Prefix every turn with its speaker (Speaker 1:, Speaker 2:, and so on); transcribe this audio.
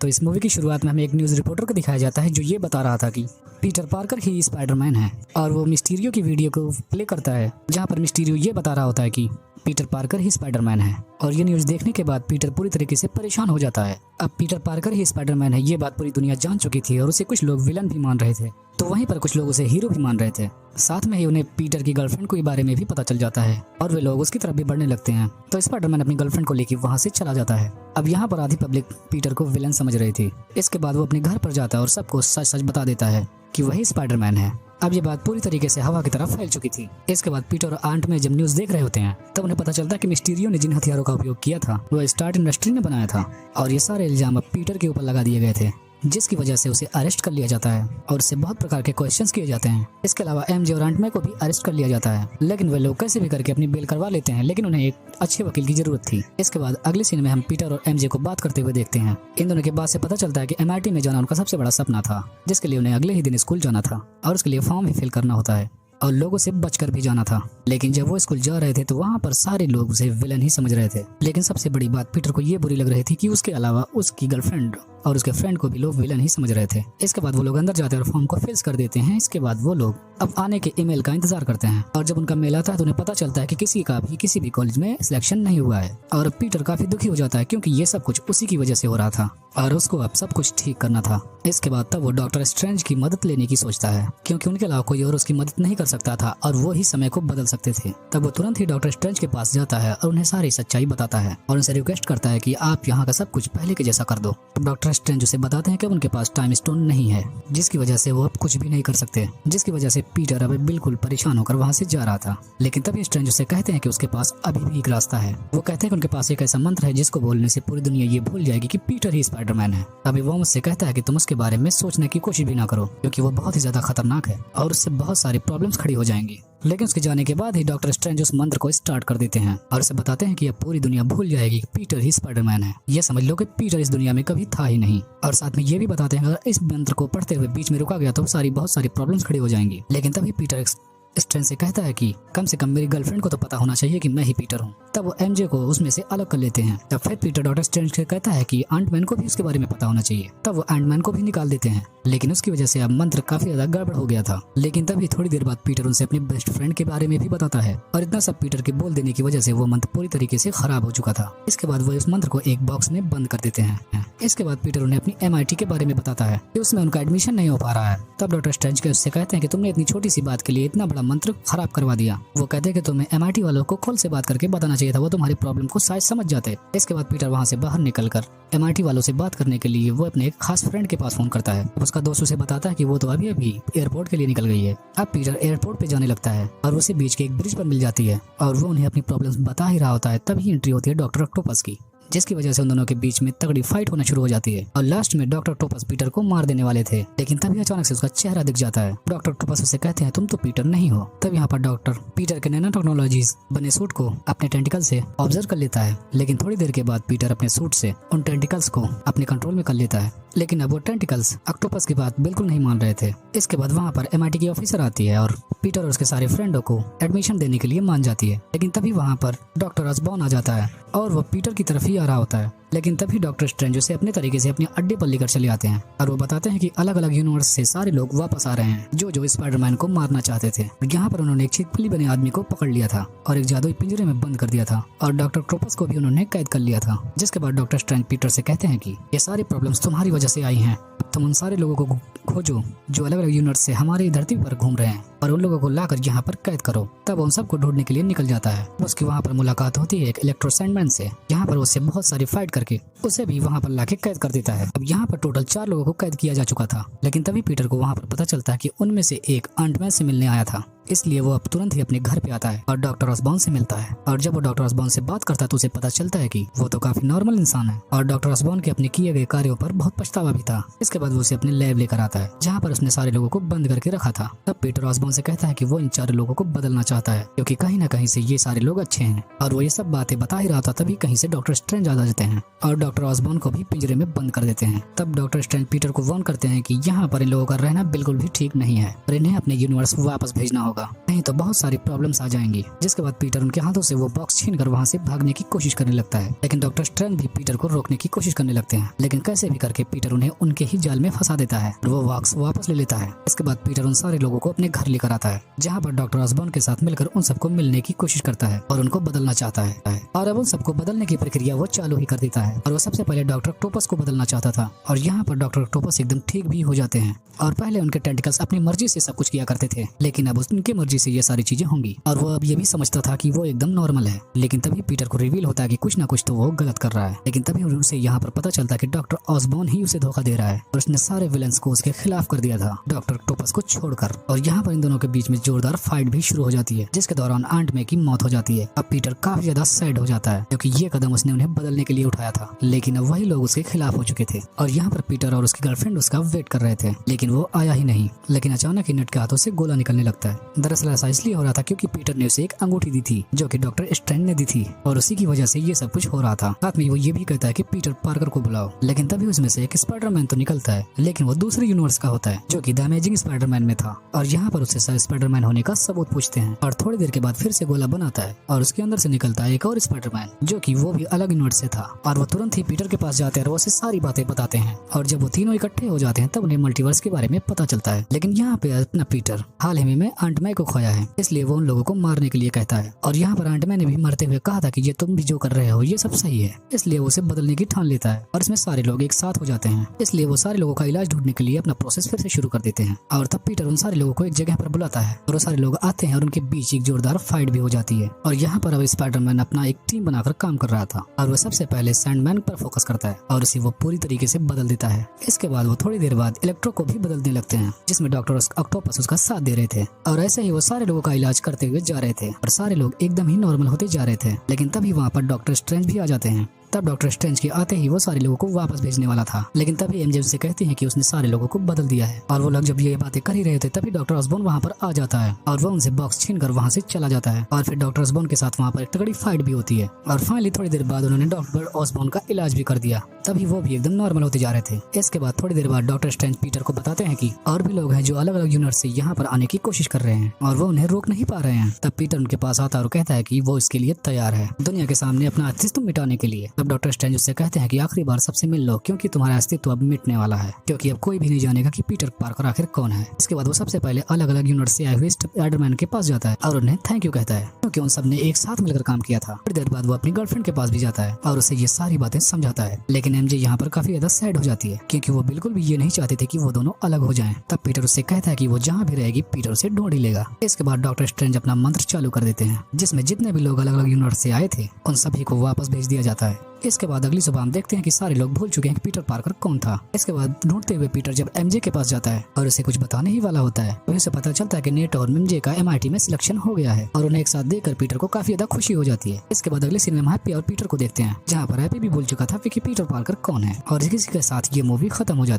Speaker 1: तो इस मूवी की शुरुआत में हमें एक न्यूज़ रिपोर्टर को दिखाया जाता है जो ये बता रहा था कि पीटर पार्कर ही स्पाइडरमैन है और वो मिस्टीरियो की वीडियो को प्ले करता है जहाँ पर मिस्टीरियो ये बता रहा होता है कि पीटर पार्कर ही स्पाइडरमैन है। और ये न्यूज़ देखने के बाद पीटर पूरी तरीके से परेशान हो जाता है। अब पीटर पार्कर ही स्पाइडरमैन है ये बात पूरी दुनिया जान चुकी थी और उसे कुछ लोग विलन भी मान रहे थे, तो वहीं पर कुछ लोग उसे हीरो भी मान रहे थे। साथ में ही उन्हें पीटर की गर्लफ्रेंड के बारे में भी पता चल जाता है और वे लोग उसकी तरफ भी बढ़ने लगते हैं। तो स्पाइडरमैन अपनी गर्लफ्रेंड को लेकर वहां से चला जाता है। अब यहाँ पर आधी पब्लिक पीटर को विलन समझ रही थी। इसके बाद वो अपने घर पर जाता है और सबको सच सच बता देता है कि वही स्पाइडरमैन है। अब ये बात पूरी तरीके से हवा की तरफ फैल चुकी थी। इसके बाद पीटर और आंट में जब न्यूज़ देख रहे होते हैं तब उन्हें पता चलता है कि मिस्टीरियो ने जिन हथियारों का उपयोग किया था वो स्टार्ट इंडस्ट्री ने बनाया था और ये सारे इल्जाम अब पीटर के ऊपर लगा दिए गए थे, जिसकी वजह से उसे अरेस्ट कर लिया जाता है और उससे बहुत प्रकार के क्वेश्चंस किए जाते हैं। इसके अलावा एमजे और आंट में को भी अरेस्ट कर लिया जाता है, लेकिन वे लोग कैसे भी करके अपनी बेल करवा लेते हैं, लेकिन उन्हें एक अच्छे वकील की जरूरत थी। इसके बाद अगले सीन में हम पीटर और एमजे को बात करते हुए देखते हैं। इन दोनों के बाद से पता चलता है कि MIT में जाना उनका सबसे बड़ा सपना था, जिसके लिए उन्हें अगले ही दिन स्कूल जाना था और उसके लिए फॉर्म भी फिल करना होता है और लोगों से बचकर भी जाना था। लेकिन जब वो स्कूल जा रहे थे तो वहाँ पर सारे लोग उसे विलन ही समझ रहे थे। लेकिन सबसे बड़ी बात पीटर को ये बुरी लग रही थी कि उसके अलावा उसकी गर्लफ्रेंड और उसके फ्रेंड को भी लोग विलन ही समझ रहे थे। इसके बाद वो लोग अंदर जाते हैं और फॉर्म को फिल कर देते हैं। इसके बाद वो लोग अब आने के ईमेल का इंतजार करते हैं और जब उनका मेल आता है तो उन्हें पता चलता है कि किसी का भी किसी भी कॉलेज में सिलेक्शन नहीं हुआ है। और पीटर काफी दुखी हो जाता है क्योंकि ये सब कुछ उसी की वजह से हो रहा था और उसको अब सब कुछ ठीक करना था। इसके बाद तब वो डॉक्टर स्ट्रेंज की मदद लेने की सोचता है क्योंकि उनके अलावा कोई और उसकी मदद नहीं कर सकता था और वो ही समय को बदल सकते थे। तब वो तुरंत ही डॉक्टर स्ट्रेंज के पास जाता है और उन्हें सारी सच्चाई बताता है और उनसे रिक्वेस्ट करता है कि आप यहाँ का सब कुछ पहले के जैसा कर दो। तब डॉक्टर स्ट्रेंज उसे बताते हैं कि उनके पास टाइम स्टोन नहीं है, जिसकी वजह से वो अब कुछ भी नहीं कर सकते, जिसकी वजह से पीटर अब बिल्कुल परेशान होकर वहाँ से जा रहा था। लेकिन तभी स्ट्रेंज उसे कहते हैं कि उसके पास अभी भी एक रास्ता है। वो कहते हैं कि उनके पास एक ऐसा मंत्र है जिसको बोलने से पूरी दुनिया ये भूल जाएगी कि पीटर ही स्पाइडरमैन है। तभी वो मुझसे कहता है कि तुम उसके बारे में सोचने की कोशिश भी ना करो क्योंकि वो बहुत ही ज्यादा खतरनाक है और उससे बहुत सारी प्रॉब्लम्स खड़ी हो जाएंगी। लेकिन उसके जाने के बाद ही डॉक्टर स्ट्रेंज उस मंत्र को स्टार्ट कर देते हैं और उसे बताते हैं कि अब पूरी दुनिया भूल जाएगी कि पीटर ही स्पाइडरमैन है। ये समझ लो कि पीटर इस दुनिया में कभी था ही नहीं। और साथ में ये भी बताते हैं अगर इस मंत्र को पढ़ते हुए बीच में रुका गया तो बहुत सारी प्रॉब्लम्स खड़ी हो जाएंगी। लेकिन तभी पीटर स्ट्रेंज से कहता है कि कम से कम मेरी गर्लफ्रेंड को तो पता होना चाहिए कि मैं ही पीटर हूँ। तब वो एमजे को उसमें से अलग कर लेते हैं। तब फिर पीटर डॉक्टर स्ट्रेंज से कहता है कि आंटमैन को भी उसके बारे में पता होना चाहिए। तब वो आंटमैन को भी निकाल देते हैं, लेकिन उसकी वजह से अब मंत्र काफी ज्यादा गड़बड़ हो गया था। लेकिन तभी थोड़ी देर बाद पीटर उनसे अपने बेस्ट फ्रेंड के बारे में भी बताता है और इतना सब पीटर के बोल देने की वजह से वो मंत्र पूरी तरीके से खराब हो चुका था। इसके बाद वो इस मंत्र को एक बॉक्स में बंद कर देते हैं। इसके बाद पीटर उन्हें अपनी MIT के बारे में बताता है कि उसमें उनका एडमिशन नहीं हो पा रहा है। तब डॉक्टर स्ट्रेंज के उससे कहते हैं कि तुमने इतनी छोटी सी बात के लिए इतना बड़ा मंत्र खराब करवा दिया। वो कहते हैं कि तुम्हें MIT वालों को कॉल से बात करके बताना चाहिए था, वो तुम्हारी प्रॉब्लम को शायद समझ जाते। इसके बाद पीटर वहाँ से बाहर निकलकर MIT वालों से बात करने के लिए वो अपने एक खास फ्रेंड के पास फोन करता है। उसका दोस्त उसे बताता है कि वो तो अभी एयरपोर्ट के लिए निकल गई है। अब पीटर एयरपोर्ट पे जाने लगता है और उसे बीच के एक ब्रिज पर मिल जाती है और वो उन्हें अपनी प्रॉब्लम्स बता ही रहा होता है। तभी एंट्री होती है डॉक्टर ऑक्टोपस की, जिसकी वजह से उन दोनों के बीच में तगड़ी फाइट होना शुरू हो जाती है और लास्ट में डॉक्टर ऑक्टोपस पीटर को मार देने वाले थे। लेकिन तभी अचानक से उसका चेहरा दिख जाता है। डॉक्टर ऑक्टोपस उसे कहते हैं तुम तो पीटर नहीं हो। तब यहाँ पर डॉक्टर पीटर के नैनो टेक्नोलॉजीज बने सूट को अपने टेंटिकल से ऑब्जर्व कर लेता है। लेकिन थोड़ी देर के बाद पीटर अपने सूट से उन टेंटिकल्स को अपने कंट्रोल में कर लेता है। लेकिन अब वो टेंटिकल्स ऑक्टोपस की बात बिल्कुल नहीं मान रहे थे। इसके बाद वहाँ पर MIT की ऑफिसर आती है और पीटर और उसके सारे फ्रेंडों को एडमिशन देने के लिए मान जाती है। लेकिन तभी वहाँ पर डॉक्टर ऑसबॉर्न आ जाता है और वो पीटर की तरफ ही आ रहा होता है। लेकिन तभी डॉक्टर स्ट्रेंज उसे अपने तरीके से अपने अड्डे पर लेकर चले आते हैं और वो बताते हैं कि अलग अलग यूनिवर्स से सारे लोग वापस आ रहे हैं जो स्पाइडरमैन को मारना चाहते थे। यहाँ पर उन्होंने एक छिपकली बने आदमी को पकड़ लिया था और एक जादुई पिंजरे में बंद कर दिया था और डॉक्टर ऑक्टोपस को भी उन्होंने कैद कर लिया था। जिसके बाद डॉक्टर स्ट्रेंज पीटर से कहते हैं कि ये सारी प्रॉब्लम्स तुम्हारी वजह से आई हैं। अब तुम उन सारे लोगों को खोजो जो अलग अलग यूनिवर्स से हमारी धरती पर घूम रहे हैं और उन लोगों को लाकर यहाँ पर कैद करो। तब उन सबको ढूंढने के लिए निकल जाता है। उसकी वहाँ पर मुलाकात होती है एक इलेक्ट्रो सैंडमैन से, जहाँ पर उससे बहुत सारी फाइट करके उसे भी वहाँ पर लाके कैद कर देता है। अब यहाँ पर टोटल 4 लोगों को कैद किया जा चुका था। लेकिन तभी पीटर को वहाँ पर पता चलता है कि उनमें से एक आंटमैन से मिलने आया था, इसलिए वो अब तुरंत ही अपने घर पे आता है और डॉक्टर ऑसबॉर्न से मिलता है। और जब वो डॉक्टर ऑसबॉर्न से बात करता है तो उसे पता चलता है कि वो तो काफी नॉर्मल इंसान है और डॉक्टर ऑसबॉर्न के अपने किए गए कार्यों पर बहुत पछतावा भी था। इसके बाद वो उसे अपने लैब लेकर आता है जहाँ पर उसने सारे लोगों को बंद करके रखा था। तब पीटर ऑसबॉर्न ऑसबॉर्न से कहता है कि वो इन 4 लोगों को बदलना चाहता है क्योंकि कहीं ना कहीं से ये सारे लोग अच्छे हैं। और वो ये सब बातें बता ही रहा था तभी कहीं से डॉक्टर स्ट्रेंज आ जाते हैं और डॉक्टर ऑसबॉर्न को भी पिंजरे में बंद कर देते हैं। तब डॉक्टर स्ट्रेंज पीटर को वार्न करते हैं कि यहाँ पर इन लोगों का रहना बिल्कुल भी ठीक नहीं है और इन्हें अपने यूनिवर्स वापस भेजना होगा, नहीं तो बहुत सारी प्रॉब्लम्स आ जाएंगी। जिसके बाद पीटर उनके हाथों से वो बॉक्स छीनकर वहाँ से भागने की कोशिश करने लगता है, लेकिन डॉक्टर स्ट्रेंज भी पीटर को रोकने की कोशिश करने लगते हैं, लेकिन कैसे भी करके पीटर उन्हें उनके ही जाल में फंसा देता है और वो बॉक्स वापस ले लेता है। इसके बाद पीटर उन सारे लोगों को अपने घर लेकर आता है, जहाँ पर डॉक्टर ऑसबॉर्न के साथ मिलकर उन सबको मिलने की कोशिश करता है और उनको बदलना चाहता है। और अब उन सबको बदलने की प्रक्रिया वो चालू ही कर देता है और वो सबसे पहले डॉक्टर ऑक्टोपस को बदलना चाहता था और यहाँ पर डॉक्टर ऑक्टोपस एकदम ठीक भी हो जाते हैं। और पहले उनके टेंटिकल्स अपनी मर्जी से सब कुछ किया करते थे, लेकिन अब उनकी मर्जी से ये सारी चीजें होंगी और वो अब ये भी समझता था कि वो एकदम नॉर्मल है। लेकिन तभी पीटर को रिवील होता है कि कुछ ना कुछ तो वो गलत कर रहा है, लेकिन तभी उसे यहाँ पर पता चलता है कि डॉक्टर ऑसबॉर्न ही उसे धोखा दे रहा है और उसने सारे विलेंस को उसके खिलाफ कर दिया था डॉक्टर ऑक्टोपस को छोड़कर। और यहाँ पर इन दोनों के बीच में जोरदार फाइट भी शुरू हो जाती है, जिसके दौरान आंट मे की मौत हो जाती है। अब पीटर काफी ज्यादा सैड हो जाता है क्योंकि ये कदम उसने उन्हें बदलने के लिए उठाया था, लेकिन अब वही लोग उसके खिलाफ हो चुके थे। और यहाँ पर पीटर और उसकी गर्लफ्रेंड उसका वेट कर रहे थे, लेकिन वो आया ही नहीं। लेकिन अचानक ही नेट के हाथों से गोला निकलने लगता है। दरअसल ऐसा इसलिए हो रहा था क्योंकि पीटर ने उसे एक अंगूठी दी थी जो कि डॉक्टर स्ट्रेंज ने दी थी और उसी की वजह से ये सब कुछ हो रहा था। साथ में वो ये भी कहता है कि पीटर पार्कर को बुलाओ, लेकिन तभी उसमें से एक स्पाइडरमैन तो निकलता है, लेकिन वो दूसरे यूनिवर्स का होता है जो कि द अमेजिंग स्पाइडरमैन में था। और यहाँ पर उससे स्पाइडरमैन होने का सबूत पूछते हैं और थोड़ी देर के बाद फिर से गोला बनाता है और उसके अंदर से निकलता है एक और स्पाइडरमैन जो कि वो भी अलग यूनिवर्स से था। और वो तुरंत ही पीटर के पास जाते हैं और उसे सारी बातें बताते हैं और जब वो तीनों इकट्ठे हो जाते हैं तब उन्हें मल्टीवर्स के बारे में पता चलता है। लेकिन यहाँ पे अपना पीटर हाल ही में आंट मे को खोया है, इसलिए वो उन लोगों को मारने के लिए कहता है। और यहाँ पर आंट मे ने भी मरते हुए कहा था कि ये तुम भी जो कर रहे हो ये सब सही है, इसलिए वो उसे बदलने की ठान लेता है और इसमें सारे लोग एक साथ हो जाते हैं। इसलिए वो सारे लोगों का इलाज ढूंढने के लिए अपना प्रोसेस फिर से शुरू कर देते हैं। और तब पीटर उन सारे लोगों को एक जगह पर बुलाता है और वो सारे लोग आते हैं और उनके बीच एक जोरदार फाइट भी हो जाती है। और यहाँ पर अब स्पाइडरमैन अपना एक टीम बनाकर काम कर रहा था और वो सबसे पहले सैंडमैन पर फोकस करता है और उसे वो पूरी तरीके से बदल देता है। इसके बाद वो थोड़ी देर बाद इलेक्ट्रो को भी बदलने लगते हैं, जिसमें डॉक्टर ऑक्टोपस उसका साथ दे रहे थे। और ऐसे ही वो सारे लोगों का इलाज करते हुए जा रहे थे और सारे लोग एकदम ही नॉर्मल होते जा रहे थे। लेकिन तभी वहाँ पर डॉक्टर स्ट्रेंज भी आ जाते हैं। तब डॉक्टर स्ट्रेंज के आते ही वो सारे लोगों को वापस भेजने वाला था, लेकिन तभी एमजे उससे कहती है कि उसने सारे लोगों को बदल दिया है। और वो लोग जब ये बातें कर ही रहे थे तभी डॉक्टर ऑसबॉर्न वहाँ पर आ जाता है और वो उनसे बॉक्स छीनकर वहाँ से चला जाता है। और फिर डॉक्टर ऑसबॉर्न के साथ वहाँ पर एक तगड़ी फाइट भी होती है और फाइनली थोड़ी देर बाद उन्होंने डॉक्टर ऑसबॉर्न का इलाज भी कर दिया। तभी वो भी एकदम नॉर्मल होते जा रहे थे। इसके बाद थोड़ी देर बाद डॉक्टर स्ट्रेंज पीटर को बताते हैं कि और भी लोग हैं जो अलग अलग यूनिवर्स से यहाँ पर आने की कोशिश कर रहे हैं और वो उन्हें रोक नहीं पा रहे हैं। तब पीटर उनके पास आता है और कहता है कि वो इसके लिए तैयार है, दुनिया के सामने अपना अस्तित्व मिटाने के लिए। तब डॉक्टर स्ट्रेंज उससे कहते हैं कि आखिरी बार सबसे मिल लो क्योंकि तुम्हारा अस्तित्व अब मिटने वाला है, क्योंकि अब कोई भी नहीं जानेगा कि पीटर पार्कर आखिर कौन है। इसके बाद वो सबसे पहले अलग अलग यूनिवर्स से आए हुए स्पाइडरमैन के पास जाता है और उन्हें थैंक यू कहता है क्योंकि उन सब ने एक साथ मिलकर काम किया था। थोड़ी देर बाद वो अपनी गर्लफ्रेंड के पास भी जाता है और उसे ये सारी बातें समझाता है। लेकिन एमजे यहाँ पर काफी ज्यादा सैड हो जाती है क्योंकि वो बिल्कुल भी ये नहीं चाहते थे कि वो दोनों अलग हो जाएं। तब पीटर उससे कहता है कि वो जहाँ भी रहेगी पीटर उसे ढूंढ ही लेगा। इसके बाद डॉक्टर स्ट्रेंज अपना मंत्र चालू कर देते हैं जिसमें जितने भी लोग अलग अलग यूनिवर्स से आए थे उन सभी को वापस भेज दिया जाता है। इसके बाद अगली सुबह हम देखते हैं कि सारे लोग भूल चुके हैं कि पीटर पार्कर कौन था। इसके बाद ढूंढते हुए पीटर जब एमजे के पास जाता है और उसे कुछ बताने ही वाला होता है तो उसे पता चलता है कि नेट और एमजे का MIT में सिलेक्शन हो गया है और उन्हें एक साथ देखकर पीटर को काफी ज्यादा खुशी हो जाती है। इसके बाद अगले सीन में हम हैप्पी और पीटर को देखते हैं जहाँ पर हैप्पी भी भूल चुका था कि पीटर पार्कर कौन है और इसी के साथ ये मूवी खत्म हो जाती है।